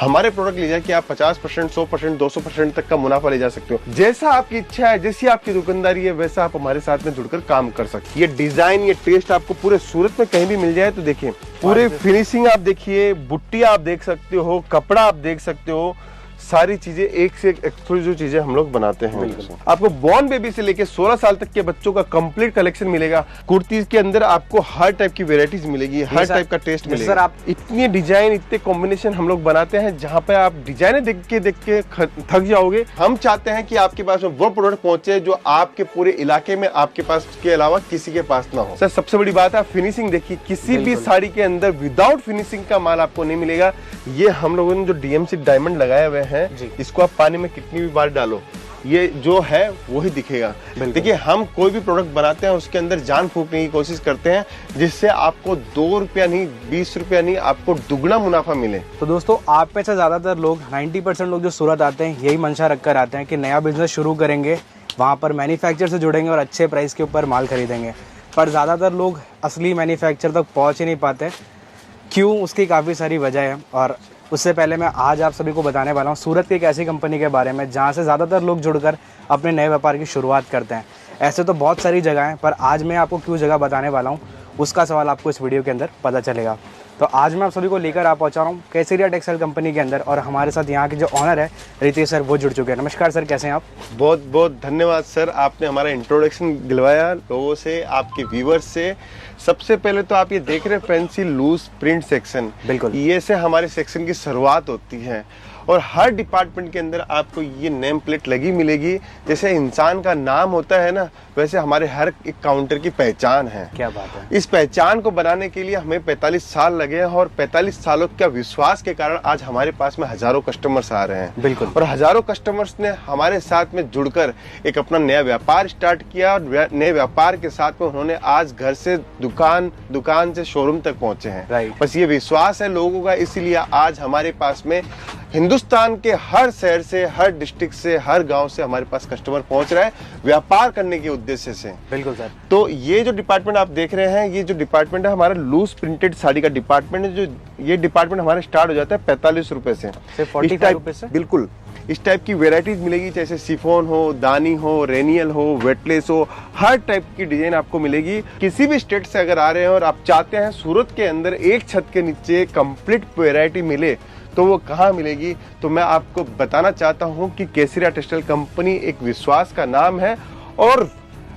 हमारे प्रोडक्ट ले जाके आप 50%, 100%, 200% तक का मुनाफा ले जा सकते हो। जैसा आपकी इच्छा है, जैसी आपकी दुकानदारी है, वैसा आप हमारे साथ में जुड़कर काम कर सकते हैं। ये डिजाइन, ये टेस्ट आपको पूरे सूरत में कहीं भी मिल जाए तो देखिए, पूरे फिनिशिंग आप देखिए, बुट्टी आप देख सकते हो, कपड़ा आप देख सकते हो, सारी चीजें एक से एक एक्सक्लूसिव चीजें हम लोग बनाते हैं। आपको बॉर्न बेबी से लेके 16 साल तक के बच्चों का कंप्लीट कलेक्शन मिलेगा। कुर्तीज के अंदर आपको हर टाइप की वेराइटीज मिलेगी, हर टाइप का टेस्ट मिलेगा। सर आप इतनी डिजाइन, इतने कॉम्बिनेशन हम लोग बनाते हैं जहाँ पे आप डिजाइने देख के थक जाओगे। हम चाहते हैं कि आपके पास वो प्रोडक्ट पहुंचे जो आपके पूरे इलाके में आपके पास के अलावा किसी के पास ना हो। सर सबसे बड़ी बात है फिनिशिंग देखिए, किसी भी साड़ी के अंदर विदाउट फिनिशिंग का माल आपको नहीं मिलेगा। ये हम लोगों ने जो डीएमसी डायमंड लगाए हुए हैं, इसको आप पानी में कितनी भी बार डालो, ये जो है वो ही दिखेगा। देखिए हम कोई भी प्रोडक्ट बनाते हैं उसके अंदर जान फूकने की कोशिश करते हैं जिससे आपको 2 रुपया नहीं, 20 रुपया नहीं, आपको दुगना मुनाफा मिले। तो दोस्तों आप में से ज्यादातर लोग 90% लोग जो सूरत आते हैं यही मंशा रखकर आते हैं कि नया बिजनेस शुरू करेंगे, वहाँ पर मैन्युफैक्चर से जुड़ेंगे और अच्छे प्राइस के ऊपर माल खरीदेंगे। पर ज़्यादातर लोग असली मैन्युफैक्चर तक पहुँच ही नहीं पाते। क्यों? उसकी काफ़ी सारी वजह है। और उससे पहले मैं आज आप सभी को बताने वाला हूँ सूरत की एक ऐसी कंपनी के बारे में जहाँ से ज़्यादातर लोग जुड़कर अपने नए व्यापार की शुरुआत करते हैं। ऐसे तो बहुत सारी जगह हैं, पर आज मैं आपको क्यों जगह बताने वाला हूँ उसका सवाल आपको इस वीडियो के अंदर पता चलेगा। तो आज मैं आप सभी को लेकर आ पहुँचा रहा हूँ केसरिया टेक्सटाइल कंपनी के अंदर, और हमारे साथ यहाँ के जो ऑनर है रितेश सर, वो जुड़ चुके हैं। नमस्कार सर, कैसे हैं आप? बहुत बहुत धन्यवाद सर, आपने हमारा इंट्रोडक्शन दिलवाया लोगों से, आपके व्यूवर्स से। सबसे पहले तो आप ये देख रहे हैं फैंसी लूज प्रिंट सेक्शन, बिल्कुल ये से हमारे सेक्शन की शुरुआत होती है। और हर डिपार्टमेंट के अंदर आपको ये नेम प्लेट लगी मिलेगी। जैसे इंसान का नाम होता है ना, वैसे हमारे हर एक काउंटर की पहचान है। क्या बात है। इस पहचान को बनाने के लिए हमें 45 साल लगे हैं, और 45 सालों का विश्वास के कारण आज हमारे पास में हजारों कस्टमर्स आ रहे हैं। बिल्कुल। और हजारों कस्टमर्स ने हमारे साथ में जुड़कर एक अपना नया व्यापार स्टार्ट किया, और नए व्यापार के साथ में उन्होंने आज घर से दुकान से शोरूम तक पहुंचे हैं। बस ये विश्वास है लोगों का, इसीलिए आज हमारे पास में हिंदुस्तान के हर शहर से, हर डिस्ट्रिक्ट से, हर गांव से हमारे पास कस्टमर पहुंच रहा है व्यापार करने के उद्देश्य से। बिल्कुल सर। तो ये जो डिपार्टमेंट आप देख रहे हैं, ये जो डिपार्टमेंट है हमारा लूज प्रिंटेड साड़ी का डिपार्टमेंट है। जो ये डिपार्टमेंट हमारा स्टार्ट हो जाता है 45 रुपए से। 45 रुपए से? बिल्कुल। इस टाइप की वेराइटीज मिलेगी, जैसे सिफोन हो, दानी हो, रेनियल हो, वेटलेस हो, हर टाइप की डिजाइन आपको मिलेगी। किसी भी स्टेट से अगर आ रहे हैं और आप चाहते हैं सूरत के अंदर एक छत के नीचे कंप्लीट वेराइटी मिले, तो वो कहाँ मिलेगी? तो मैं आपको बताना चाहता हूँ कि केसरिया टेक्सटाइल कंपनी एक विश्वास का नाम है। और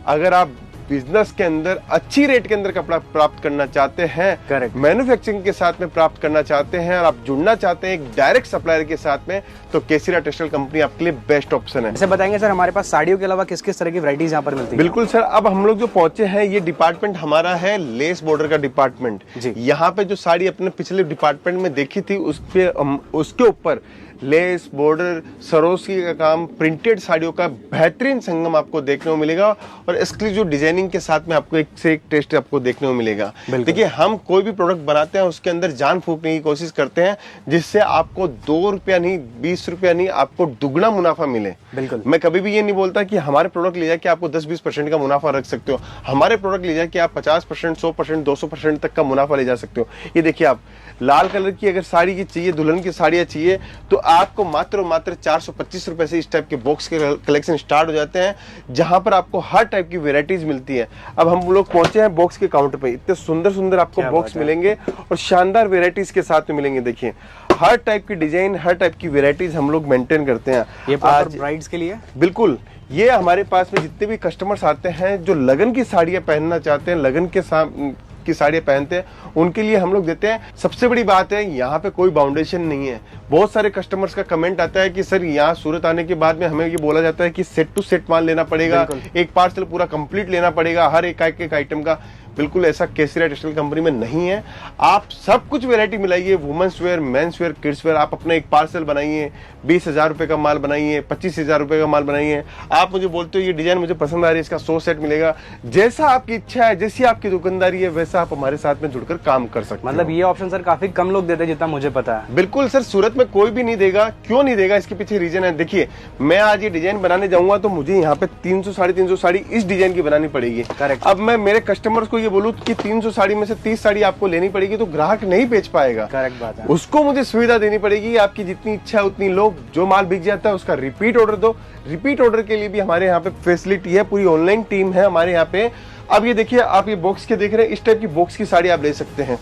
अगर आप बिजनेस के अंदर अच्छी रेट के अंदर कपड़ा प्राप्त करना चाहते हैं, करेक्ट, मैन्युफैक्चरिंग के साथ में प्राप्त करना चाहते हैं, और आप जुड़ना चाहते हैं एक डायरेक्ट सप्लायर के साथ में, तो केसरिया टेक्सटाइल कंपनी आपके लिए बेस्ट ऑप्शन है। ऐसे बताएंगे सर, हमारे पास साड़ियों के अलावा किस किस तरह की वैरायटीज यहाँ पर मिलती है? बिल्कुल सर, अब हम लोग जो पहुंचे हैं, ये डिपार्टमेंट हमारा है लेस बॉर्डर का डिपार्टमेंट। यहाँ पे जो साड़ी अपने पिछले डिपार्टमेंट में देखी थी, उसके ऊपर लेस, बॉर्डर, सरोस्की का काम, प्रिंटेड साड़ियों का बेहतरीन संगम आपको देखने को मिलेगा, और एक्सक्लूसिव डिजाइनिंग के साथ में आपको एक से एक टेस्ट आपको देखने को मिलेगा। देखिए हम कोई भी प्रोडक्ट बनाते हैं उसके अंदर जान फूकने की कोशिश करते हैं जिससे आपको 2 रुपया नहीं, 20 रुपया नहीं, आपको दुगना मुनाफा मिले। बिल्कुल। मैं कभी भी ये नहीं बोलता कि हमारे प्रोडक्ट ले जाके आपको 10-20% का मुनाफा रख सकते हो। हमारे प्रोडक्ट ले जाके आप 50%, 100%, 200% तक का मुनाफा ले जा सकते हो। ये देखिए, आप लाल कलर की अगर साड़ी की चाहिए, दुल्हन की साड़ियाँ चाहिए, तो आपको मात्र 425 रुपए से इस टाइप के बॉक्स के कलेक्शन स्टार्ट हो जाते हैं, जहां पर आपको हर टाइप की वेराइटीज मिलती है। अब हम लोग पहुंचे हैं बॉक्स के काउंटर पे, इतने सुंदर सुंदर आपको बॉक्स मिलेंगे और शानदार वेराइटीज के साथ में मिलेंगे। देखिए हर टाइप की डिजाइन, हर टाइप की वेराइटीज हम लोग मेंटेन करते हैं। ये आज ब्राइड्स के लिए? बिल्कुल। ये हमारे पास में जितने भी कस्टमर्स आते हैं जो लगन की साड़ियां पहनना चाहते हैं, लगन की साड़ियां पहनते हैं, उनके लिए हम लोग देते हैं। सबसे बड़ी बात है, यहाँ पे कोई बाउंडेशन नहीं है। बहुत सारे कस्टमर्स का कमेंट आता है कि सर यहाँ सूरत आने के बाद में हमें ये बोला जाता है कि सेट टू सेट माल लेना पड़ेगा, एक पार्सल पूरा कंप्लीट लेना पड़ेगा हर एक आइटम का। बिल्कुल ऐसा केसरिया टेक्सटाइल कंपनी में नहीं है। आप सब कुछ वैरायटी मिलाइए, women's wear, men's wear, kids wear. आप अपना एक पार्सल बनाइए, 20,000 रुपए का माल बनाइए, 25,000 रुपए का माल बनाइए। आप मुझे बोलते हो ये डिजाइन मुझे पसंद आ रही है, इसका 100 सेट मिलेगा। जैसा आपकी इच्छा है, जैसी आपकी दुकानदारी है, वैसा आप हमारे साथ में जुड़कर काम कर सकते हैं। मतलब ये ऑप्शन सर काफी कम लोग देते हैं जितना मुझे पता है। बिल्कुल सर, सूरत में कोई भी नहीं देगा। क्यों नहीं देगा, इसके पीछे रीजन है। देखिए मैं आज ये डिजाइन बनाने जाऊंगा तो मुझे यहाँ पे 300 साढ़े 300 साड़ी इस डिजाइन की बनानी पड़ेगी। करेक्ट। अब मैं मेरे कस्टमर्स को ये ये बोलूं कि 300 साड़ी में से 30 साड़ी आपको लेनी पड़ेगी तो ग्राहक नहीं बेच पाएगा। करेक्ट बात है। उसको मुझे सुविधा देनी पड़ेगी, आपकी जितनी इच्छा है उतनी लो, जो माल बिक जाता है उसका रिपीट ऑर्डर दो। रिपीट ऑर्डर के लिए भी हमारे यहाँ पे फैसिलिटी है, पूरी ऑनलाइन टीम है हमारे यहाँ पे। अब ये देखिए, आप ये बॉक्स के देख रहे हैं, इस टाइप की बॉक्स की साड़ी आप ले सकते हैं।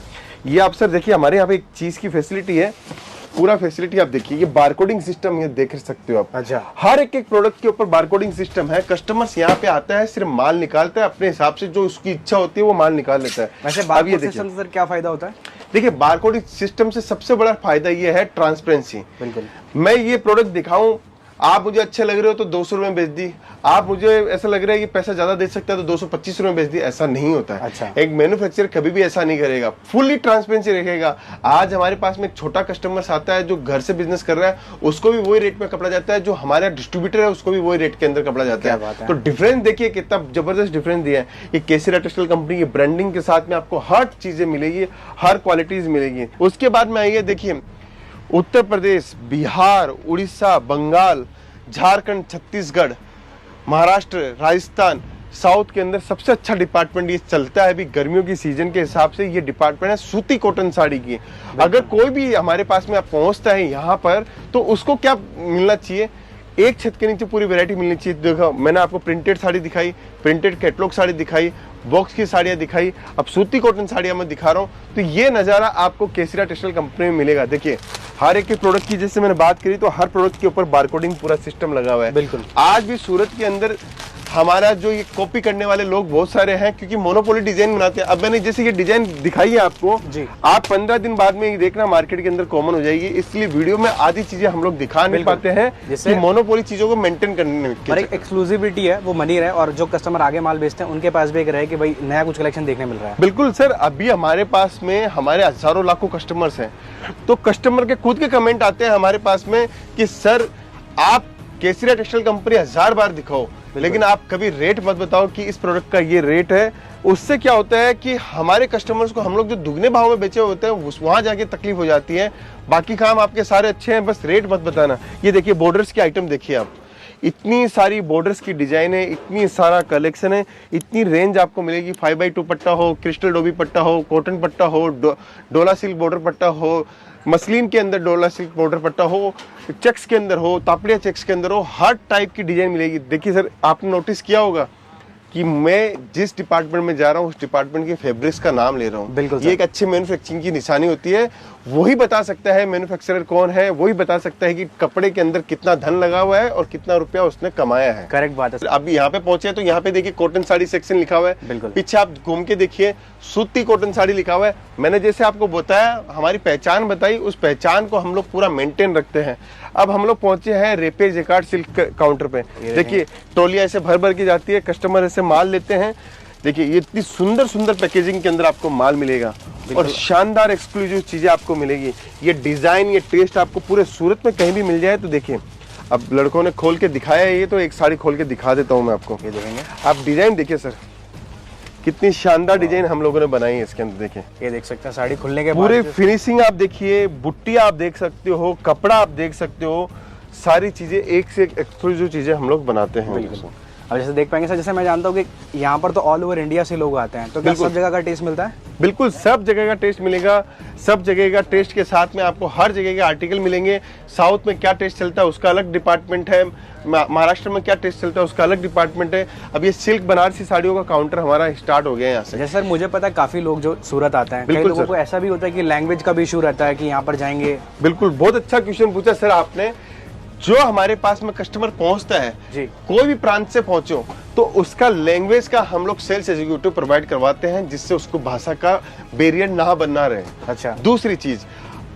ये आप सर देखिए, हमारे यहाँ पे एक चीज की फैसिलिटी है, पूरा फैसिलिटी आप देखिए, ये बारकोडिंग सिस्टम ये देख सकते हो आप। अच्छा। हर एक प्रोडक्ट के ऊपर बारकोडिंग सिस्टम है। कस्टमर्स यहाँ पे आता है, सिर्फ माल निकालता है, अपने हिसाब से जो उसकी इच्छा होती है वो माल निकाल लेता है। वैसे अब ये बारकोड देखिए सिस्टम से सर क्या फायदा होता है? देखिए, बारकोडिंग सिस्टम से सबसे बड़ा फायदा ये है ट्रांसपेरेंसी। बिल्कुल। मैं ये प्रोडक्ट दिखाऊं, आप मुझे अच्छे लग रहे हो तो 200 रुपए में बेच दी, आप मुझे ऐसा लग रहा है कि पैसा ज्यादा दे सकता है तो 225 रुपए में बेच दी, ऐसा नहीं होता है। अच्छा। एक मैन्युफैक्चरर कभी भी ऐसा नहीं करेगा, फुल्ली ट्रांसपेरेंसी रखेगा। आज हमारे पास में एक छोटा कस्टमर आता है जो घर से बिजनेस कर रहा है, उसको भी वही रेट में कपड़ा जाता है, जो हमारा डिस्ट्रीब्यूटर है उसको भी वही रेट के अंदर कपड़ा जाता है। तो डिफरेंस देखिए कितना जबरदस्त डिफरेंस दिया है। ये केसरिया टेक्सटाइल कंपनी की ब्रांडिंग के साथ में आपको हर चीजें मिलेगी, हर क्वालिटीज मिलेगी। उसके बाद में आइए देखिए, उत्तर प्रदेश, बिहार, उड़ीसा, बंगाल, झारखंड, छत्तीसगढ़, महाराष्ट्र, राजस्थान, साउथ के अंदर सबसे अच्छा डिपार्टमेंट ये चलता है अभी गर्मियों की सीजन के हिसाब से। ये डिपार्टमेंट है सूती कॉटन साड़ी की। अगर कोई भी हमारे पास में आप पहुंचता है यहाँ पर तो उसको क्या मिलना चाहिए, एक छत के नीचे पूरी वैरायटी मिलनी चाहिए। देखो, मैंने आपको प्रिंटेड साड़ी दिखाई, प्रिंटेड कैटलॉग साड़ी दिखाई, बॉक्स की साड़ियां दिखाई, अब सूती कॉटन साड़ियां मैं दिखा रहा हूँ। तो ये नजारा आपको केसरिया टेक्सटाइल कंपनी में मिलेगा। देखिए, हर एक के प्रोडक्ट की जैसे मैंने बात करी तो हर प्रोडक्ट के ऊपर बारकोडिंग पूरा सिस्टम लगा हुआ है। बिल्कुल। आज भी सूरत के अंदर हमारा जो ये कॉपी करने वाले लोग बहुत सारे हैं, क्योंकि मोनोपोली डिजाइन बनाते हैं। अब मैंने जैसे ये डिजाइन दिखाई है आपको जी, आप 15 दिन बाद में ये देखना मार्केट के अंदर कॉमन हो जाएगी। इसलिए वीडियो में आधी चीजें हम लोग दिखा नहीं पाते हैं कि मोनोपोली चीजों को मेंटेन करने में एक एक्सक्लूसिविटी है, वो मनी रहे और जो कस्टमर आगे माल बेचते हैं उनके पास भी एक रहे कि भाई नया कुछ कलेक्शन देखने मिल रहा है। बिल्कुल सर, अभी हमारे पास में हमारे हजारों लाखों कस्टमर्स हैं, तो कस्टमर के खुद के कमेंट आते हैं हमारे पास में कि सर आप केसरिया टेक्सटाइल कंपनी 1000 बार दिखाओ लेकिन आप कभी रेट मत बताओ कि इस प्रोडक्ट का ये रेट है। उससे क्या होता है कि हमारे कस्टमर्स को हम लोग जो दुगने भाव में बेचे होते हैं वहां जाके तकलीफ हो जाती है। बाकी काम आपके सारे अच्छे हैं, बस रेट मत बताना। ये देखिए बॉर्डर्स की आइटम देखिए आप, इतनी सारी बॉर्डर्स की डिजाइन है, इतनी सारा कलेक्शन है, इतनी रेंज आपको मिलेगी। 5x2 पट्टा हो, क्रिस्टल डोबी पट्टा हो, कॉटन पट्टा हो, डोला सिल्क बॉर्डर पट्टा हो, मसलिन के अंदर डोला सिल्क बॉर्डर पट्टा हो, चेक्स के अंदर हो, तापड़िया चेक्स के अंदर हो, हर टाइप की डिजाइन मिलेगी। देखिए सर, आपने नोटिस किया होगा कि मैं जिस डिपार्टमेंट में जा रहा हूँ उस डिपार्टमेंट के फैब्रिक्स का नाम ले रहा हूँ। बिल्कुल ये एक अच्छे मैन्युफैक्चरिंग की निशानी होती है। वही बता सकता है मैन्युफैक्चरर कौन है, वही बता सकता है कि कपड़े के अंदर कितना धन लगा हुआ है और कितना रुपया उसने कमाया है। करेक्ट बात है। अब यहाँ पे पहुंचे तो यहाँ पे देखिए कॉटन साड़ी सेक्शन लिखा हुआ है, पीछे आप घूम के देखिए सूती कॉटन साड़ी लिखा हुआ है। मैंने जैसे आपको बताया, हमारी पहचान बताई, उस पहचान को हम लोग पूरा मेंटेन रखते हैं। अब हम लोग पहुंचे हैं रेपे जेकार्ड सिल्क काउंटर पे। देखिए टोलियां ऐसे भर भर की जाती है, कस्टमर ऐसे माल लेते हैं। देखिए ये इतनी सुंदर सुंदर पैकेजिंग के अंदर आपको माल मिलेगा और शानदार एक्सक्लूसिव चीजें आपको मिलेगी। ये डिजाइन, ये टेस्ट आपको पूरे सूरत में कहीं भी मिल जाए तो देखिए, अब लड़कों ने खोल के दिखाया है, ये तो एक साड़ी खोल के दिखा देता हूँ मैं आपको। ये देखेंगे आप डिजाइन देखिए सर, कितनी शानदार डिजाइन हम लोगों ने बनाई है इसके अंदर। देखिए ये देख सकते हैं साड़ी खुलने के बाद पूरे फिनिशिंग आप देखिए, बुट्टी आप देख सकते हो, कपड़ा आप देख सकते हो, सारी चीजें एक से एक एक्सक्लूसिव चीजें हम लोग बनाते हैं। अब जैसे देख पाएंगे सर, जैसे मैं जानता हूँ कि यहाँ पर तो ऑल ओवर इंडिया से लोग आते हैं, तो क्या सब जगह का टेस्ट मिलता है? बिल्कुल, सब जगह का टेस्ट मिलेगा। सब जगह का टेस्ट के साथ में आपको हर जगह के आर्टिकल मिलेंगे। साउथ में क्या टेस्ट चलता है उसका अलग डिपार्टमेंट है, महाराष्ट्र में क्या टेस्ट चलता है उसका अलग डिपार्टमेंट है। अब ये सिल्क बनारसी साड़ियों का काउंटर हमारा स्टार्ट हो गया है यहाँ से। जैसे सर मुझे पता है काफी लोग जो सूरत आते हैं, कई लोगों को ऐसा भी होता है कि लैंग्वेज का भी इशू रहता है कि यहाँ पर जाएंगे। बिल्कुल, बहुत अच्छा क्वेश्चन पूछा सर आपने। जो हमारे पास में कस्टमर पहुंचता है जी, कोई भी प्रांत से पहुंचो तो उसका लैंग्वेज का हम लोग सेल्स एग्जीक्यूटिव प्रोवाइड करवाते हैं, जिससे उसको भाषा का बैरियर ना बनना रहे। अच्छा, दूसरी चीज,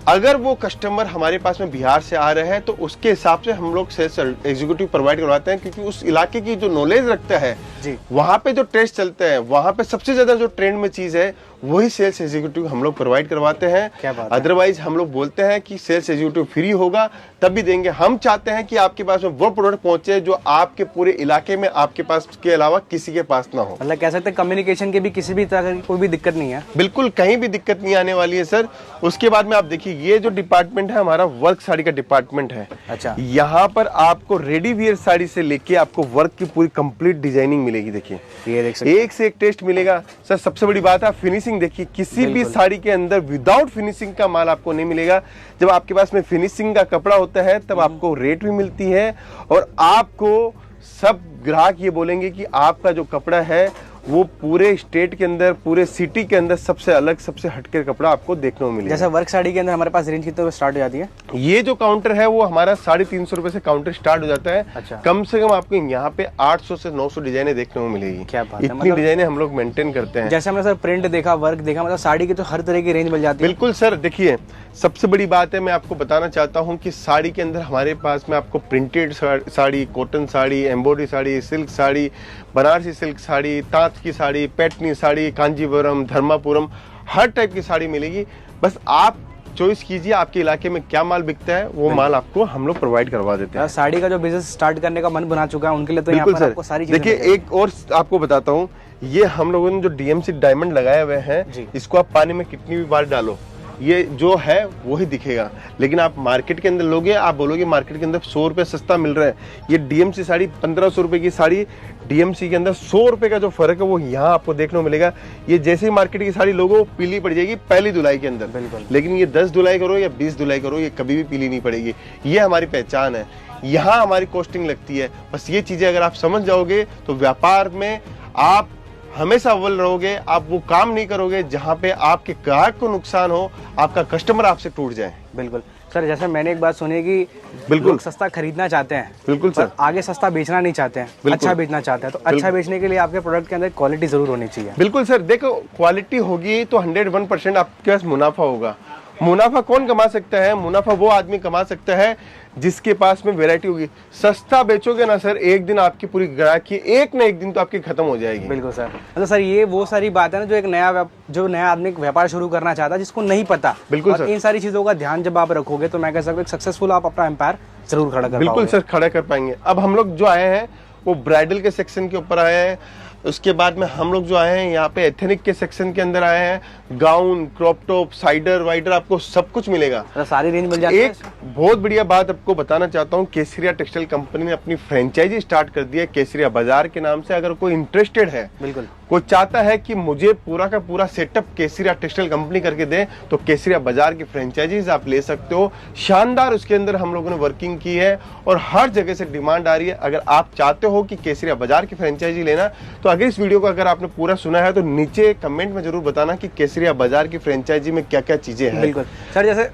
अगर वो कस्टमर हमारे पास में बिहार से आ रहे हैं तो उसके हिसाब से हम लोग सेल्स एग्जीक्यूटिव प्रोवाइड करवाते हैं, क्योंकि उस इलाके की जो नॉलेज रखता है जी, वहां पे जो टेस्ट चलते हैं, वहां पे सबसे ज्यादा जो ट्रेंड में चीज है वही सेल्स एग्जीक्यूटिव हम लोग प्रोवाइड करवाते हैं। क्या बात है। अदरवाइज हम लोग बोलते हैं कि सेल्स एग्जीक्यूटिव फ्री होगा तब भी देंगे। हम चाहते हैं कि आपके पास में वो प्रोडक्ट पहुंचे जो आपके पूरे इलाके में आपके पास के अलावा किसी के पास ना हो। मतलब कह सकते हैं कम्युनिकेशन की भी किसी भी तरह की कोई भी दिक्कत नहीं है। बिल्कुल कहीं भी दिक्कत नहीं आने वाली है सर। उसके बाद में आप देखिए ये जो डिपार्टमेंट है हमारा वर्क साड़ी का डिपार्टमेंट है। अच्छा। यहाँ पर आपको रेडी वियर साड़ी से लेके आपको वर्क की पूरी कंप्लीट डिजाइनिंग मिलेगी। देखिए ये देख सकते एक से एक टेस्ट मिलेगा सर। सबसे बड़ी बात है फिनिशिंग देखिए, किसी भी साड़ी के अंदर विदाउट फिनिशिंग का माल आपको नहीं मिलेगा। जब आपके पास में फिनिशिंग का कपड़ा होता है तब आपको रेट भी मिलती है और आपको सब ग्राहक ये बोलेंगे कि आपका जो कपड़ा है वो पूरे स्टेट के अंदर, पूरे सिटी के अंदर सबसे अलग, सबसे हटके कपड़ा आपको देखने को मिलेगा। जैसे वर्क साड़ी के अंदर हमारे पास रेंज कितने स्टार्ट हो जाती है? ये जो काउंटर है वो हमारा 350 रुपए से काउंटर स्टार्ट हो जाता है। अच्छा। कम से कम आपको यहाँ पे 800 से 900 डिजाइने देखने को मिलेगी। क्या बात है। इतनी मतलब डिजाइने हम लोग मेंटेन करते हैं। जैसे हमने सर प्रिंट देखा, वर्क देखा, मतलब साड़ी की तो हर तरह की रेंज मिल जाती है। बिल्कुल सर। देखिए सबसे बड़ी बात है, मैं आपको बताना चाहता हूँ कि साड़ी के अंदर हमारे पास में आपको printed sari, cotton sari, embroidery sari, silk sari, Banarasi silk sari, तांत की साड़ी, पैठनी साड़ी, कांजीवरम, धर्मापुरम, हर टाइप की साड़ी मिलेगी। बस आप चॉइस कीजिए आपके इलाके में क्या माल बिकता है, वो माल आपको हम लोग प्रोवाइड करवा देते हैं। साड़ी का जो बिजनेस स्टार्ट करने का मन बना चुका है उनके लिए तो यहाँ पर आपको सारी चीजें देखिए एक और आपको बताता हूँ, ये हम लोगों ने जो डीएमसी डायमंड लगाए हुए हैं, इसको आप पानी में कितनी भी बार डालो ये जो है वो ही दिखेगा। लेकिन आप मार्केट के अंदर लोगे, आप बोलोगे मार्केट के अंदर 100 रुपए सस्ता मिल रहा है। ये डीएमसी साड़ी 1500 रुपए की साड़ी, डीएमसी के अंदर 100 रुपए का जो फर्क है वो यहाँ आपको देखने को मिलेगा। ये जैसे ही मार्केट की साड़ी लोगो पीली पड़ जाएगी पहली धुलाई के अंदर। बिल्कुल। लेकिन ये 10 धुलाई करो या 20 धुलाई करो, ये कभी भी पीली नहीं पड़ेगी। ये हमारी पहचान है, यहाँ हमारी कॉस्टिंग लगती है। बस ये चीजें अगर आप समझ जाओगे तो व्यापार में आप हमेशा अव्वल रहोगे। आप वो काम नहीं करोगे जहां पे आपके ग्राहक को नुकसान हो, आपका कस्टमर आपसे टूट जाए। बिल्कुल सर। जैसे मैंने एक बात सुनी है कि बिल्कुल लोग सस्ता खरीदना चाहते हैं। बिल्कुल सर। आगे सस्ता बेचना नहीं चाहते हैं, अच्छा बेचना चाहते हैं। तो अच्छा बेचने के लिए आपके प्रोडक्ट के अंदर क्वालिटी जरूर होनी चाहिए। बिल्कुल सर। देखो क्वालिटी होगी तो 101% आपके पास मुनाफा होगा। मुनाफा कौन कमा सकता है? मुनाफा वो आदमी कमा सकता है जिसके पास में वैरायटी होगी। सस्ता बेचोगे ना सर, एक दिन आपकी पूरी ग्राहकी एक ना एक दिन तो आपकी खत्म हो जाएगी। बिल्कुल सर। मतलब सर ये वो सारी बात है ना जो एक नया आदमी व्यापार शुरू करना चाहता है जिसको नहीं पता। बिल्कुल और सर। इन सारी चीजों का ध्यान जब आप रखोगे तो मैं कह सकता हूँ सक्सेसफुल आप अपना एम्पायर जरूर खड़ा कर बिल्कुल सर खड़ा कर पाएंगे। अब हम लोग जो आए हैं वो ब्राइडल के सेक्शन के ऊपर आए हैं। उसके बाद में हम लोग जो आए हैं यहाँ पे एथनिक के सेक्शन के अंदर आए हैं। Gown, crop top, cider wider आपको सब कुछ मिलेगा, सारी रेंज मिल जाती है। एक बहुत बढ़िया बात आपको बताना चाहता हूँ, केसरिया टेक्सटाइल कंपनी ने अपनी फ्रेंचाइजी स्टार्ट कर दी है केसरिया बाजार के नाम से। अगर कोई इंटरेस्टेड है, बिल्कुल कोई चाहता है कि मुझे पूरा का पूरा सेटअप केसरिया टेक्सटाइल कंपनी करके दे, तो केसरिया बाजार की फ्रेंचाइजीज आप ले सकते हो। शानदार उसके अंदर हम लोगों ने वर्किंग की है और हर जगह से डिमांड आ रही है। अगर आप चाहते हो कि केसरिया बाजार की फ्रेंचाइजी लेना, तो अगर इस वीडियो को अगर आपने पूरा सुना है तो नीचे कमेंट में जरूर बताना कि केसरिया बाजार की फ्रेंचाइजी में क्या क्या चीजें हैं। बिल्कुल सर। जैसे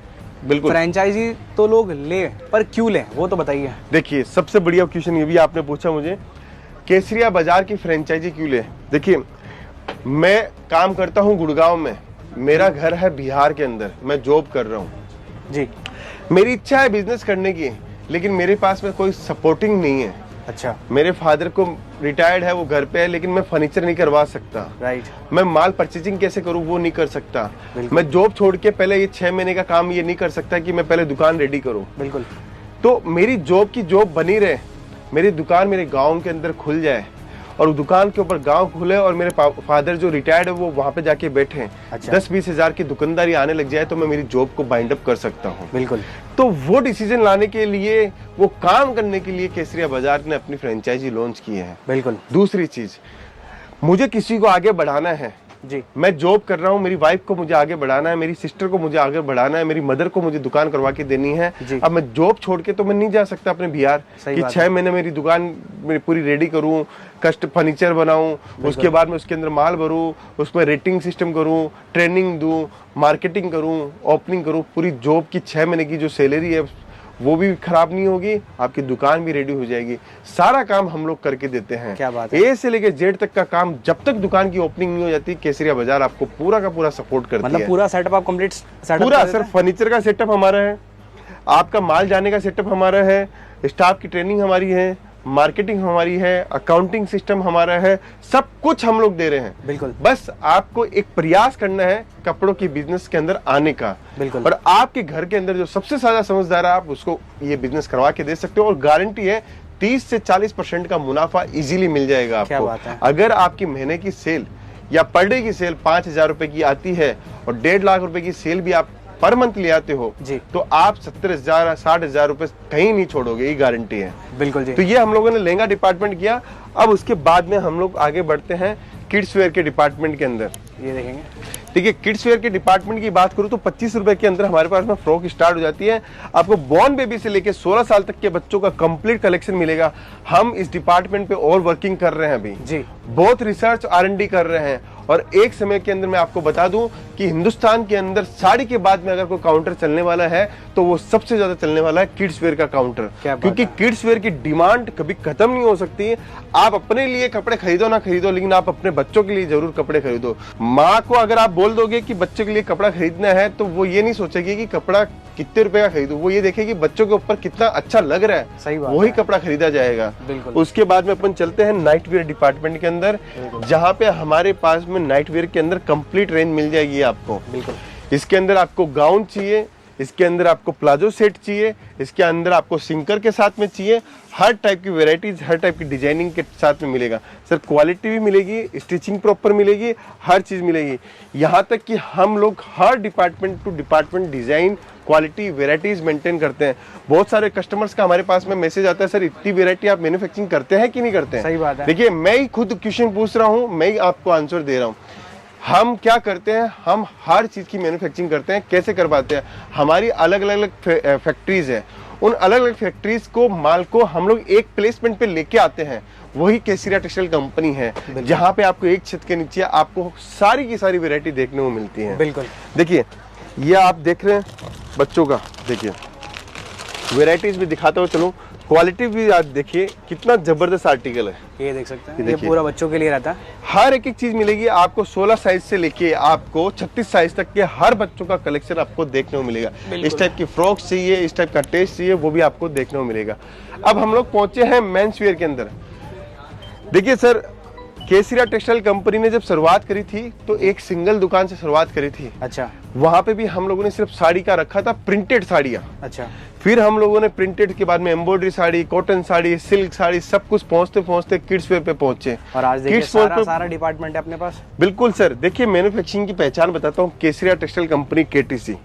बिल्कुल फ्रेंचाइजी तो लोग ले, पर क्यों ले वो तो बताइए। देखिए सबसे बढ़िया क्वेश्चन ये भी आपने पूछा मुझे, केसरिया बाजार की फ्रेंचाइजी क्यों ले। देखिए मैं काम करता हूँ गुड़गांव में, मेरा घर है बिहार के अंदर, मैं जॉब कर रहा हूँ जी। मेरी इच्छा है बिजनेस करने की, लेकिन मेरे पास में कोई सपोर्टिंग नहीं है। अच्छा। मेरे फादर को रिटायर्ड है, वो घर पे है, लेकिन मैं फर्नीचर नहीं करवा सकता। राइट। मैं माल परचेजिंग कैसे करूं वो नहीं कर सकता। मैं जॉब छोड़ के पहले ये 6 महीने का काम ये नहीं कर सकता कि मैं पहले दुकान रेडी करूं। बिल्कुल। तो मेरी जॉब की जॉब बनी रहे, मेरी दुकान मेरे गांव के अंदर खुल जाए और दुकान के ऊपर गांव खुले और मेरे फादर जो रिटायर्ड है वो वहां पे जाके बैठे। अच्छा। 10-20 हजार की दुकानदारी आने लग जाए तो मैं मेरी जॉब को बाइंड अप कर सकता हूँ। बिल्कुल। तो वो डिसीजन लाने के लिए, वो काम करने के लिए केसरिया बाजार ने अपनी फ्रेंचाइजी लॉन्च की है। बिल्कुल। दूसरी चीज, मुझे किसी को आगे बढ़ाना है जी। मैं जॉब कर रहा हूँ, मेरी वाइफ को मुझे आगे बढ़ाना है, मेरी सिस्टर को मुझे आगे बढ़ाना है, मेरी मदर को मुझे दुकान करवा के देनी है। अब मैं जॉब छोड़ के तो मैं नहीं जा सकता अपने बिहार कि 6 महीने मेरी दुकान मेरी पूरी रेडी करूँ, कस्ट फर्नीचर बनाऊं, उसके बाद में उसके अंदर माल भरूं, उसमें रेटिंग सिस्टम करूं, ट्रेनिंग दूं, मार्केटिंग करूं, ओपनिंग करूं। पूरी जॉब की 6 महीने की जो सैलरी है वो भी खराब नहीं होगी, आपकी दुकान भी रेडी हो जाएगी। सारा काम हम लोग करके देते हैं। क्या बात है। ए से लेके जेड तक का काम, जब तक दुकान की ओपनिंग नहीं हो जाती केसरिया बाजार आपको पूरा का पूरा सपोर्ट करती है। मतलब पूरा सेटअप आप कंप्लीट सेटअप पूरा सर, फर्नीचर का सेटअप हमारा है, आपका माल जाने का सेटअप हमारा है, स्टाफ की ट्रेनिंग हमारी है, मार्केटिंग हमारी है, अकाउंटिंग सिस्टम हमारा है, सब कुछ हम लोग दे रहे हैं। बिल्कुल। बस आपको एक प्रयास करना है कपड़ों की बिजनेस के अंदर आने का। बिल्कुल। और आपके घर के अंदर जो सबसे ज्यादा समझदार है, आप उसको ये बिजनेस करवा के दे सकते हो, और गारंटी है 30 से 40% का मुनाफा इजीली मिल जाएगा आपको। क्या बात है। अगर आपकी महीने की सेल या पर डे की सेल 5,000 रुपए की आती है और 1.5 लाख रुपए की सेल भी आप पर मंथ ले आते हो जी, तो आप 70,000 60,000 रुपए कहीं नहीं छोड़ोगे, ये गारंटी है। बिल्कुल जी। तो ये हम लोगों ने लहंगा डिपार्टमेंट किया। अब उसके बाद में हम लोग आगे बढ़ते हैं किड्स वेयर के डिपार्टमेंट के अंदर। ये देखेंगे, देखिए किड्स वेयर के डिपार्टमेंट की बात करूं तो 25 रुपए के अंदर हमारे पास में फ्रॉक स्टार्ट हो जाती है। आपको बॉर्न बेबी से लेके 16 साल तक के बच्चों का कंप्लीट कलेक्शन मिलेगा। हम इस डिपार्टमेंट पे और वर्किंग कर रहे हैं अभी जी। बहुत रिसर्च R&D कर रहे हैं। और एक समय के अंदर मैं आपको बता दूं कि हिंदुस्तान के अंदर साड़ी के बाद में अगर कोई काउंटर चलने वाला है तो वो सबसे ज्यादा चलने वाला है किड्स वेयर का काउंटर, क्योंकि किड्स वेयर की डिमांड कभी खत्म नहीं हो सकती। आप अपने लिए कपड़े खरीदो ना खरीदो, लेकिन आप अपने बच्चों के लिए जरूर कपड़े खरीदो। माँ को अगर आप बोल दोगे कि बच्चे के लिए कपड़ा खरीदना है तो वो ये नहीं सोचेगी कि कपड़ा कितने रुपए का खरीदो, वो ये देखेगी बच्चों के ऊपर कितना अच्छा लग रहा है, सही बात वही है। कपड़ा खरीदा जाएगा। बिल्कुल। उसके बाद में अपन चलते हैं नाइट वेयर डिपार्टमेंट के अंदर, जहाँ पे हमारे पास में नाइट वेयर के अंदर कंप्लीट रेंज मिल जाएगी आपको। बिल्कुल। इसके अंदर आपको गाउन चाहिए, इसके अंदर आपको प्लाजो सेट चाहिए, इसके अंदर आपको सिंकर के साथ में चाहिए, हर टाइप की वेराइटीज, हर टाइप की डिजाइनिंग के साथ में मिलेगा। सर क्वालिटी भी मिलेगी, स्टिचिंग प्रॉपर मिलेगी, हर चीज मिलेगी। यहाँ तक कि हम लोग हर department to department design, quality, varieties maintain करते हैं। बहुत सारे कस्टमर्स का हमारे पास में मैसेज आता है, सर इतनी वेराइटी आप मैन्युफैक्चरिंग करते हैं कि नहीं करते हैं? सही बात है। देखिए मैं ही खुद क्वेश्चन पूछ रहा हूँ, मैं ही आपको आंसर दे रहा हूँ। हम क्या करते हैं, हम हर चीज की मैन्युफैक्चरिंग करते हैं। कैसे करवाते हैं? हमारी अलग अलग फैक्ट्रीज है, उन अलग अलग फैक्ट्रीज को माल को हम लोग एक प्लेसमेंट पे लेके आते हैं। वही केसरिया टेक्सटाइल कंपनी है, जहाँ पे आपको एक छत के नीचे आपको सारी की सारी वैरायटी देखने को मिलती है। बिल्कुल। देखिए ये आप देख रहे हैं बच्चों का, देखिए वैरायटीज भी दिखाता हूँ, चलो क्वालिटी भी आप देखिए कितना जबरदस्त आर्टिकल है। ये देख सकते हैं, ये पूरा बच्चों के लिए रहता है। हर एक चीज मिलेगी आपको, 16 साइज से लेके आपको 36 साइज तक के हर बच्चों का कलेक्शन आपको देखने को मिलेगा। इस टाइप की फ्रॉक्स चाहिए, इस टाइप का टेस्ट चाहिए, वो भी आपको देखने को मिलेगा। अब हम लोग पहुंचे हैं मेंस वेयर के अंदर। देखिए सर, केसरिया टेक्सटाइल कंपनी ने जब शुरुआत करी थी तो एक सिंगल दुकान से शुरुआत करी थी। अच्छा। वहां पे भी हम लोगों ने सिर्फ साड़ी का रखा था, प्रिंटेड साड़ियाँ। अच्छा। फिर हम लोगों ने प्रिंटेड के बाद में embroidery sari, cotton sari, silk sari, सब कुछ पहुंचते पहुंचते किड्स वेयर पे पहुंचे। और आज देखिए सारा डिपार्टमेंट है अपने पास। बिल्कुल सर, देखिए मैन्युफैक्चरिंग की पहचान बताता हूँ, केसरिया टेक्सटाइल कंपनी KTC।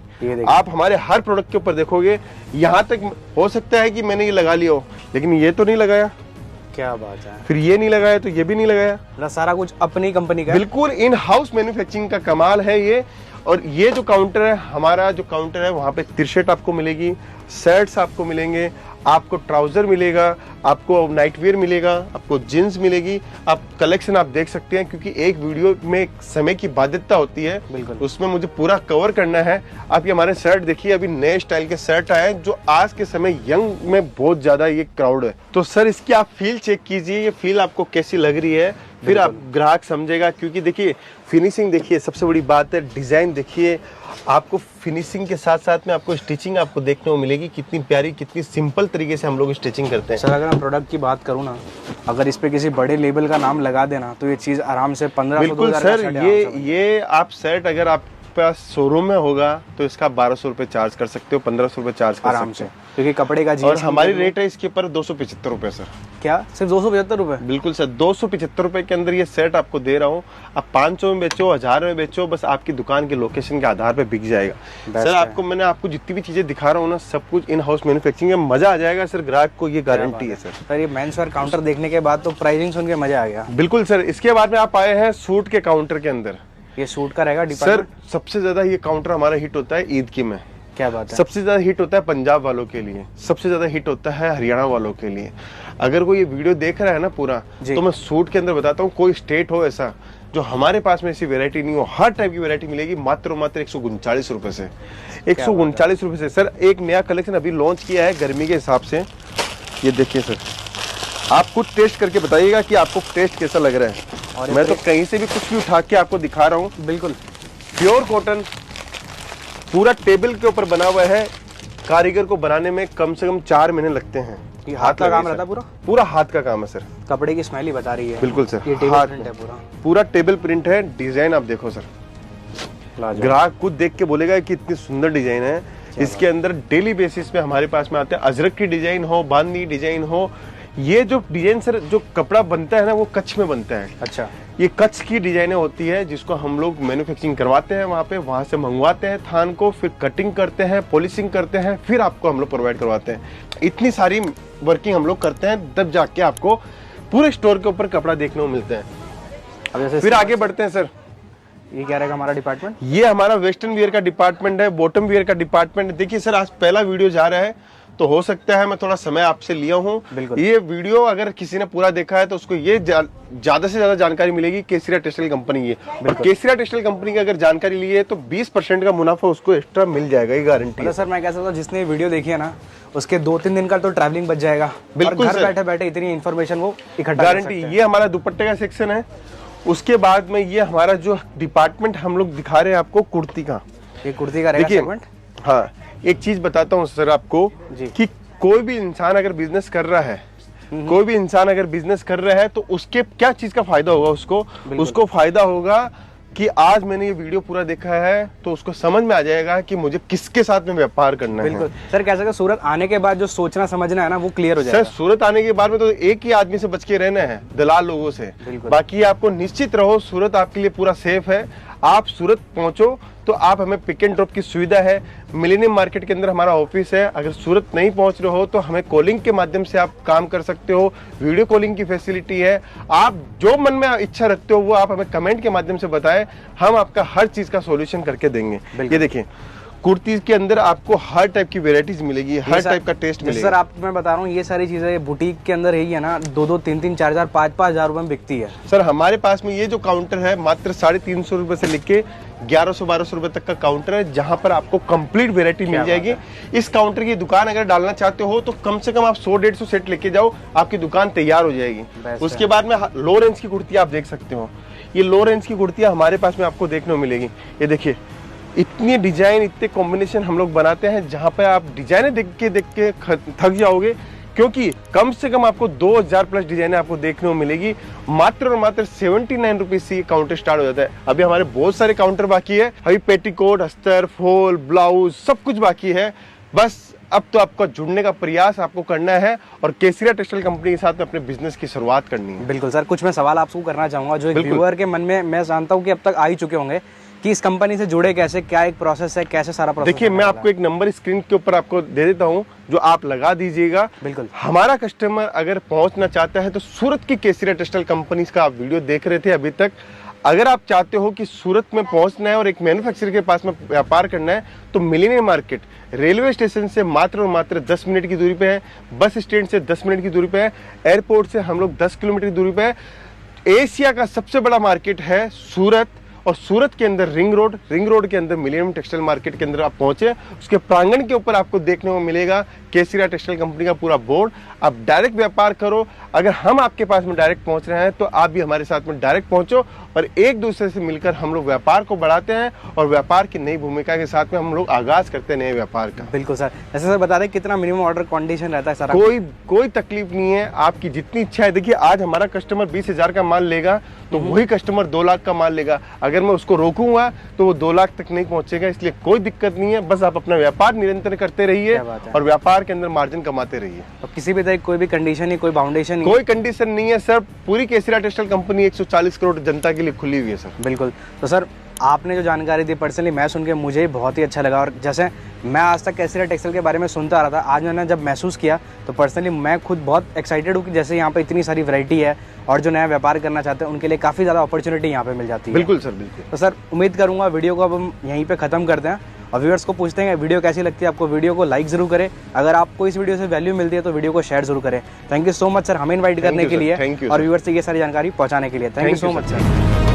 आप हमारे हर प्रोडक्ट के ऊपर देखोगे, यहाँ तक हो सकता है कि मैंने ये लगा लिया हो, लेकिन ये तो नहीं लगाया। क्या बात है। फिर ये नहीं लगाया तो ये भी नहीं लगाया। सारा कुछ अपनी कंपनी का। बिल्कुल इन हाउस मैन्युफैक्चरिंग का कमाल है ये। और ये जो काउंटर है, हमारा जो काउंटर है, वहाँ पे टी-शर्ट आपको मिलेगी, शर्ट्स आपको मिलेंगे, आपको ट्राउजर मिलेगा, आपको नाइट वेयर मिलेगा, आपको जींस मिलेगी। आप कलेक्शन आप देख सकते हैं, क्योंकि एक वीडियो में समय की बाध्यता होती है, उसमें मुझे पूरा कवर करना है। आप ये हमारे शर्ट देखिए, अभी नए स्टाइल के शर्ट आए हैं जो आज के समय यंग में बहुत ज्यादा ये क्राउड है। तो सर इसकी आप फील चेक कीजिए, ये फील आपको कैसी लग रही है, फिर आप ग्राहक समझेगा। क्योंकि देखिए फिनिशिंग देखिए, सबसे बड़ी बात है डिजाइन देखिए। आपको फिनिशिंग के साथ साथ में आपको स्टिचिंग आपको देखने को मिलेगी, कितनी प्यारी, कितनी सिंपल तरीके से हम लोग स्टिचिंग करते हैं। सर अगर मैं प्रोडक्ट की बात करूँ ना, अगर इस पे किसी बड़े लेबल का नाम लगा देना तो ये चीज आराम से 1500 बिल्कुल सर, ये आप शर्ट अगर आप पास शोरूम में होगा तो इसका 1200 रुपए चार्ज कर सकते हो, 1500 रुपए चार्ज कर आराम सकते से, हो। क्योंकि कपड़े का और हमारी रेट है इसके ऊपर 275 रुपए सर। क्या सिर्फ 275 रुपए? बिल्कुल सर, 275 रुपए के अंदर ये सेट आपको दे रहा हूँ। आप 500 में बेचो, 1000 में बेचो, बस आपकी दुकान के लोकेशन के आधार पे बिक जाएगा। सर आपको मैंने आपको जितनी भी चीजें दिखा रहा हूँ ना, सब कुछ इन हाउस मैन्युफैक्चरिंग में मजा आ जाएगा सर, ग्राहक को ये गारंटी है सर। सर ये मेंस वेयर काउंटर देखने के बाद तो प्राइसिंग सुन के मजा आ गया। बिल्कुल सर, इसके बाद में आप आए हैं सूट के काउंटर के अंदर। ये सूट का रहेगा सर, सबसे ज्यादा ये काउंटर हमारा हिट होता है ईद की में। क्या बात है। सबसे ज्यादा हिट होता है पंजाब वालों के लिए, सबसे ज्यादा हिट होता है हरियाणा वालों के लिए। अगर कोई ये वीडियो देख रहा है ना पूरा, तो मैं सूट के अंदर बताता हूँ, कोई स्टेट हो ऐसा जो हमारे पास में ऐसी वैरायटी नहीं हो, हर टाइप की वैरायटी मिलेगी मात्र 139 रुपए से। 139 रुपए से। सर एक नया कलेक्शन अभी लॉन्च किया है गर्मी के हिसाब से, ये देखिए सर, आप खुद टेस्ट करके बताइएगा कि आपको टेस्ट कैसा लग रहा है। और मैं तो कहीं से भी कुछ भी उठा के आपको दिखा रहा हूँ। बिल्कुल प्योर कॉटन, पूरा टेबल के ऊपर बना हुआ है। कारीगर को बनाने में कम से कम 4 महीने लगते हैं। ये हाथ का काम लगाइए रहता सर। पूरा? पूरा हाथ का काम है सर। कपड़े की स्मेल ही बता रही है। बिल्कुल सर, ये टेबल हाथ प्रिंट है पूरा। पूरा टेबल प्रिंट है। डिजाइन आप देखो सर, लाजवाब। ग्राहक खुद देख के बोलेगा कि इतनी सुंदर डिजाइन है। इसके अंदर डेली बेसिस पे हमारे पास में आते हैं, अजरक की डिजाइन हो, बांधनी डिजाइन हो। ये जो डिजाइन सर, जो कपड़ा बनता है ना, वो कच्छ में बनता है। अच्छा, ये कच्छ की डिजाइने होती है, जिसको हम लोग मैन्युफैक्चरिंग करवाते हैं वहाँ पे, वहाँ से मंगवाते हैं थान को, फिर कटिंग करते हैं, पॉलिशिंग करते हैं, फिर आपको हम लोग प्रोवाइड करवाते हैं। इतनी सारी वर्किंग हम लोग करते हैं, तब जाके आपको पूरे स्टोर के ऊपर कपड़ा देखने को मिलते हैं। अब जैसे फिर आगे बढ़ते हैं सर। ये क्या रहेगा हमारा डिपार्टमेंट? ये हमारा वेस्टर्न वियर का डिपार्टमेंट है, बॉटम वियर का डिपार्टमेंट है। देखिए सर, आज पहला वीडियो जा रहा है, तो हो सकता है मैं थोड़ा समय आपसे लिया हूँ। बिल्कुल। ये वीडियो अगर किसी ने पूरा देखा है तो उसको ये ज्यादा से ज्यादा जानकारी मिलेगी। केसरिया टेक्सटाइल कंपनी है, केसरिया टेक्सटाइल कंपनी की अगर जानकारी ली है तो 20% का मुनाफा उसको एक्स्ट्रा मिल जाएगा, ये गारंटी है। सर मैं कह सकता हूँ जिसने वीडियो देखी है ना, उसके 2-3 दिन का तो ट्रैवलिंग बच जाएगा। बिल्कुल घर सर। बैठे बैठे इतनी इन्फॉर्मेशन वो इकट्ठा कर गारंटी। सकते हैं। ये हमारा दुपट्टे का सेक्शन है। उसके बाद में ये हमारा जो डिपार्टमेंट हम लोग दिखा रहे हैं आपको, कुर्ती का। ये कुर्ती का रहेगा देखिए, सेगमेंट। हाँ, एक चीज बताता हूँ सर आपको जी। कि कोई भी इंसान अगर बिजनेस कर रहा है, कोई भी इंसान अगर बिजनेस कर रहा है तो उसके क्या चीज का फायदा होगा उसको फायदा होगा कि आज मैंने ये वीडियो पूरा देखा है तो उसको समझ में आ जाएगा कि मुझे किसके साथ में व्यापार करना है। बिल्कुल सर, कह सकते सूरत आने के बाद जो सोचना समझना है ना, वो क्लियर हो सर, जाएगा। सूरत आने के बाद में तो एक ही आदमी से बच के रहना है, दलाल लोगों से। बिल्कुल। बाकी आपको निश्चित रहो, सूरत आपके लिए पूरा सेफ है। आप सूरत पहुंचो तो आप हमें पिक एंड ड्रॉप की सुविधा है। मिलेनियम मार्केट के अंदर हमारा ऑफिस है। अगर सूरत नहीं पहुंच रहे हो तो हमें कॉलिंग के माध्यम से आप काम कर सकते हो। वीडियो कॉलिंग की फैसिलिटी है। आप जो मन में इच्छा रखते हो वो आप हमें कमेंट के माध्यम से बताएं, हम आपका हर चीज का सॉल्यूशन करके देंगे। ये देखिए, कुर्तीज के अंदर आपको हर टाइप की वेराइटीज मिलेगी, हर टाइप का टेस्ट मिलेगा। सर आप, मैं बता रहा हूँ ये सारी चीजें बुटीक के अंदर यही है ना, 2-2, 3-3, 4-4, 5-5 हजार रुपए में बिकती है। सर हमारे पास में ये जो काउंटर है, मात्र 350 रुपए से लेके 1100-1200 रुपए तक का काउंटर है, जहां पर आपको कंप्लीट वेरायटी मिल जाएगी। इस काउंटर की दुकान अगर डालना चाहते हो तो कम से कम आप 100-150 सेट लेके जाओ, आपकी दुकान तैयार हो जाएगी। उसके बाद में लो रेंज की कुर्तियां आप देख सकते हो। ये लो रेंज की कुर्तियां हमारे पास में आपको देखने को मिलेगी। ये देखिए, इतनी डिजाइन, इतने कॉम्बिनेशन हम लोग बनाते हैं, जहां पे आप डिजाइने देख के थक जाओगे, क्योंकि कम से कम आपको 2000 प्लस डिजाइने आपको देखने को मिलेगी। मात्र और मात्र 79 रुपीज से ये काउंटर स्टार्ट हो जाता है। अभी हमारे बहुत सारे काउंटर बाकी है। अभी पेटीकोट, अस्तर, फॉल, ब्लाउज सब कुछ बाकी है। बस अब तो आपका जुड़ने का प्रयास आपको करना है और केसरिया टेक्सटाइल कंपनी के साथ में अपने बिजनेस की शुरुआत करनी है। बिल्कुल सर, कुछ मैं सवाल आपको करना चाहूंगा जो एक व्यूअर के मन में, मैं जानता हूँ कि अब तक आ ही चुके होंगे, कि इस कंपनी से जुड़े कैसे, क्या एक प्रोसेस है, कैसे सारा प्रोसेस? देखिए, मैं आपको एक नंबर स्क्रीन के ऊपर आपको दे देता हूं, जो आप लगा दीजिएगा। बिल्कुल। हमारा कस्टमर अगर पहुंचना चाहता है तो सूरत की केसरिया टेक्सटाइल कंपनी का आप वीडियो देख रहे थे अभी तक, अगर आप चाहते हो कि सूरत में पहुंचना है और एक मैन्युफैक्चरर के पास में व्यापार करना है तो मिलेनियम मार्केट रेलवे स्टेशन से मात्र और मात्र 10 मिनट की दूरी पे है, बस स्टैंड से 10 मिनट की दूरी पे है, एयरपोर्ट से हम लोग 10 किलोमीटर की दूरी पे है। एशिया का सबसे बड़ा मार्केट है सूरत, और सूरत के अंदर रिंग रोड के अंदर मिलेनियम टेक्सटाइल मार्केट के अंदर आप पहुंचे, उसके प्रांगण के ऊपर आपको देखने को मिलेगा केसरिया टेक्सटाइल कंपनी का पूरा बोर्ड। आप डायरेक्ट व्यापार करो। अगर हम आपके पास में डायरेक्ट पहुंच रहे हैं तो आप भी हमारे साथ में डायरेक्ट पहुंचो और एक दूसरे से मिलकर हम लोग व्यापार को बढ़ाते हैं और व्यापार की नई भूमिका के साथ में हम लोग आगाज करते हैं नए व्यापार का। बिल्कुल सर। ऐसे सर बता दें कितना मिनिमम ऑर्डर कंडीशन रहता है सारा? कोई तकलीफ नहीं है, आपकी जितनी इच्छा है। देखिए, आज हमारा कस्टमर 20,000 का माल लेगा तो वही कस्टमर 2 लाख का माल लेगा। अगर मैं उसको रोकूंगा तो वो 2 लाख तक नहीं पहुंचेगा, इसलिए कोई दिक्कत नहीं है। बस आप अपना व्यापार निरंतर करते रहिए और व्यापार के अंदर मार्जिन कमाते रहिए। और किसी भी तरह कोई भी कंडीशन नहीं, कोई बाउंडेशन नहीं? कोई कंडीशन नहीं है सर। पूरी केसरिया टेक्सटाइल कंपनी 140 करोड़ जनता के लिए खुली हुई है सर। बिल्कुल। तो सर आपने जो जानकारी दी, पर्सनली मैं सुन के मुझे बहुत ही अच्छा लगा। और जैसे मैं आज तक केसरिया टेक्सटाइल के बारे में सुनता आ रहा था, आज मैंने जब महसूस किया तो पर्सनली मैं खुद बहुत एक्साइटेड हूँ कि जैसे यहाँ पे इतनी सारी वैरायटी है और जो नया व्यापार करना चाहते हैं उनके लिए काफ़ी ज़्यादा अपॉर्चुनिटी यहाँ पे मिल जाती है। बिल्कुल सर, बिल्कुल। तो सर उम्मीद करूँगा वीडियो को अब हम यहीं पे ख़त्म करते हैं और व्यूअर्स को पूछते हैं वीडियो कैसी लगती है आपको। वीडियो को लाइक जरूर करें, अगर आपको इस वीडियो से वैल्यू मिलती है तो वीडियो को शेयर जरूर करें। Thank you so much sir हमें इन्वाइट करने के लिए और व्यूअर्स से ये सारी जानकारी पहुँचाने के लिए। Thank you so much sir.